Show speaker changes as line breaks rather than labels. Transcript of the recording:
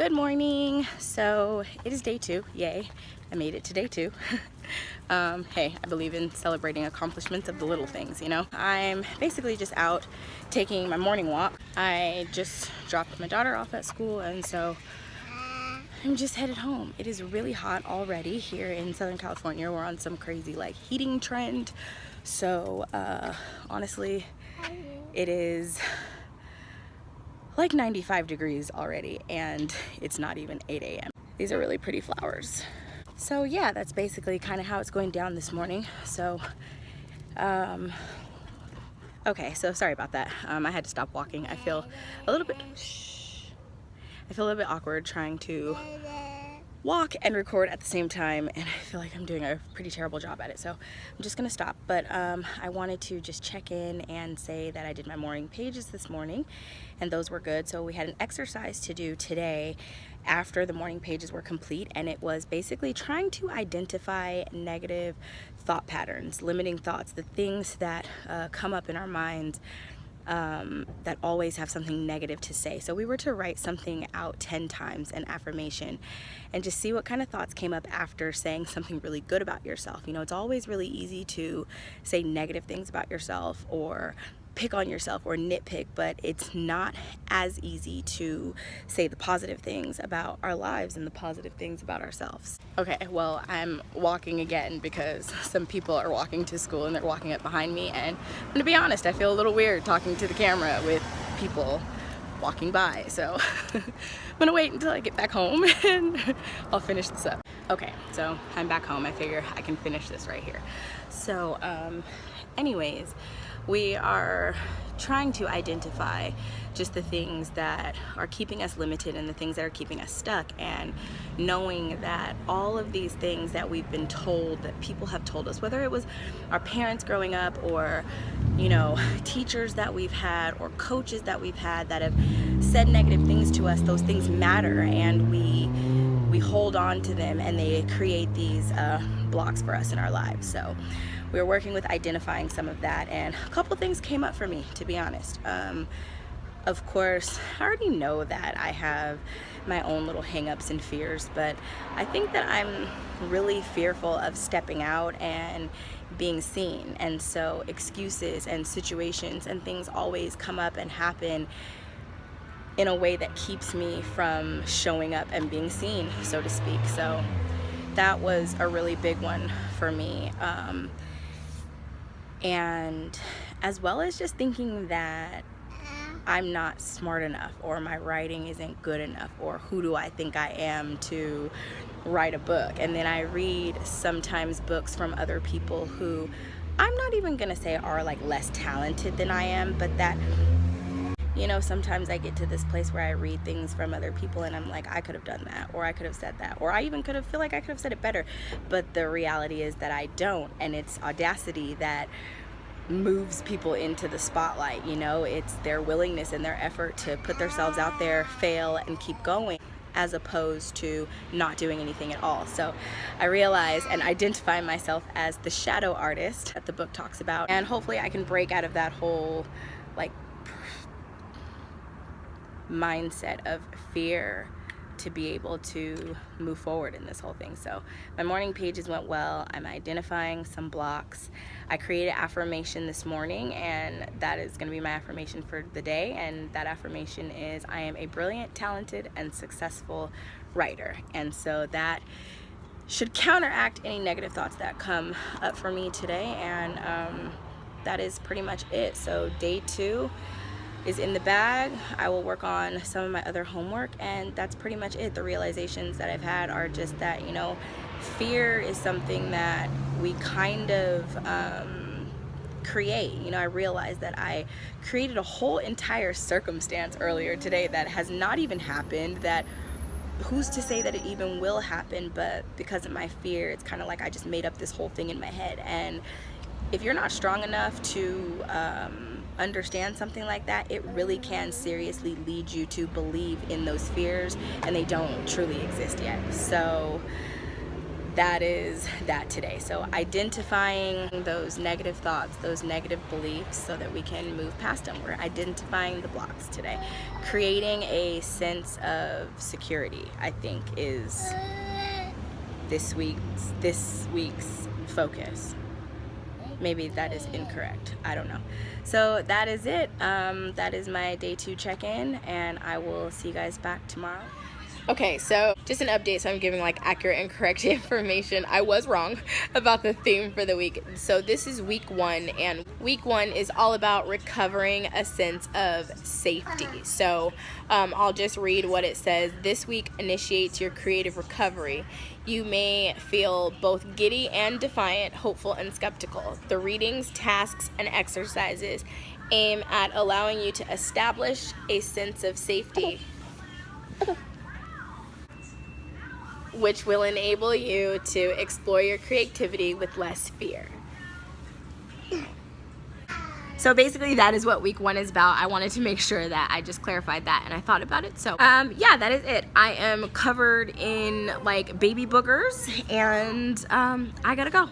Good morning. So it is day 2. Yay, I made it to day 2. Hey, I believe in celebrating accomplishments of the little things, you know. I'm basically just out taking my morning walk. I just dropped my daughter off at school, and so I'm just headed home. It is really hot already here in Southern California. We're on some crazy like heating trend. So honestly, it is like 95 degrees already, and it's not even 8 a.m. These are really pretty flowers. So yeah, that's basically kind of how it's going down this morning. So okay, so sorry about that. I had to stop walking. I feel a little bit awkward trying to walk and record at the same time, and I feel like I'm doing a pretty terrible job at it, so I'm just gonna stop. But I wanted to just check in and say that I did my morning pages this morning, and those were good. So we had an exercise to do today after the morning pages were complete, and it was basically trying to identify negative thought patterns, limiting thoughts, the things that come up in our minds that always have something negative to say. So we were to write something out 10 times, an affirmation, and just see what kind of thoughts came up after saying something really good about yourself. You know, it's always really easy to say negative things about yourself or pick on yourself or nitpick, but it's not as easy to say the positive things about our lives and the positive things about ourselves. Okay, well, I'm walking again because some people are walking to school and they're walking up behind me, and I'm gonna be honest, I feel a little weird talking to the camera with people walking by, so I'm gonna wait until I get back home and I'll finish this up. Okay, so I'm back home. I figure I can finish this right here. So anyways, we are trying to identify just the things that are keeping us limited and the things that are keeping us stuck, and knowing that all of these things that we've been told, that people have told us, whether it was our parents growing up or, you know, teachers that we've had or coaches that we've had that have said negative things to us, those things matter, and we hold on to them, and they create these blocks for us in our lives. So we were working with identifying some of that, and a couple things came up for me, to be honest. Of course, I already know that I have my own little hang-ups and fears, but I think that I'm really fearful of stepping out and being seen. And so excuses and situations and things always come up and happen in a way that keeps me from showing up and being seen, so to speak. So that was a really big one for me. And as well as just thinking that I'm not smart enough, or my writing isn't good enough, or who do I think I am to write a book. And then I read sometimes books from other people who I'm not even gonna say are like less talented than I am, but that, you know, sometimes I get to this place where I read things from other people and I'm like, I could have done that, or I could have said that, or I even feel like I could have said it better. But the reality is that I don't, and it's audacity that moves people into the spotlight. You know, it's their willingness and their effort to put themselves out there, fail, and keep going, as opposed to not doing anything at all. So I realize and identify myself as the shadow artist that the book talks about, and hopefully I can break out of that whole like mindset of fear to be able to move forward in this whole thing. So my morning pages went well. I'm identifying some blocks. I created an affirmation this morning, and that is going to be my affirmation for the day, and that affirmation is, I am a brilliant, talented, and successful writer. And so that should counteract any negative thoughts that come up for me today, and that is pretty much it. So day 2 is in the bag. I will work on some of my other homework, and that's pretty much it. The realizations that I've had are just that, you know, fear is something that we kind of create. You know, I realized that I created a whole entire circumstance earlier today that has not even happened, that who's to say that it even will happen, but because of my fear, it's kind of like I just made up this whole thing in my head. And if you're not strong enough to understand something like that, it really can seriously lead you to believe in those fears, and they don't truly exist yet. So that is that today. So identifying those negative thoughts, those negative beliefs, so that we can move past them. We're identifying the blocks today. Creating a sense of security, I think, is this week's focus. Maybe that is incorrect, I don't know. So that is it. That is my day 2 check-in, and I will see you guys back tomorrow. Okay, so just an update, so I'm giving like accurate and correct information. I was wrong about the theme for the week. So this is week 1, and week 1 is all about recovering a sense of safety. So I'll just read what it says. This week initiates your creative recovery. You may feel both giddy and defiant, hopeful and skeptical. The readings, tasks, and exercises aim at allowing you to establish a sense of safety, which will enable you to explore your creativity with less fear. So basically that is what week 1 is about. I wanted to make sure that I just clarified that and I thought about it. So yeah, that is it. I am covered in like baby boogers, and I gotta go.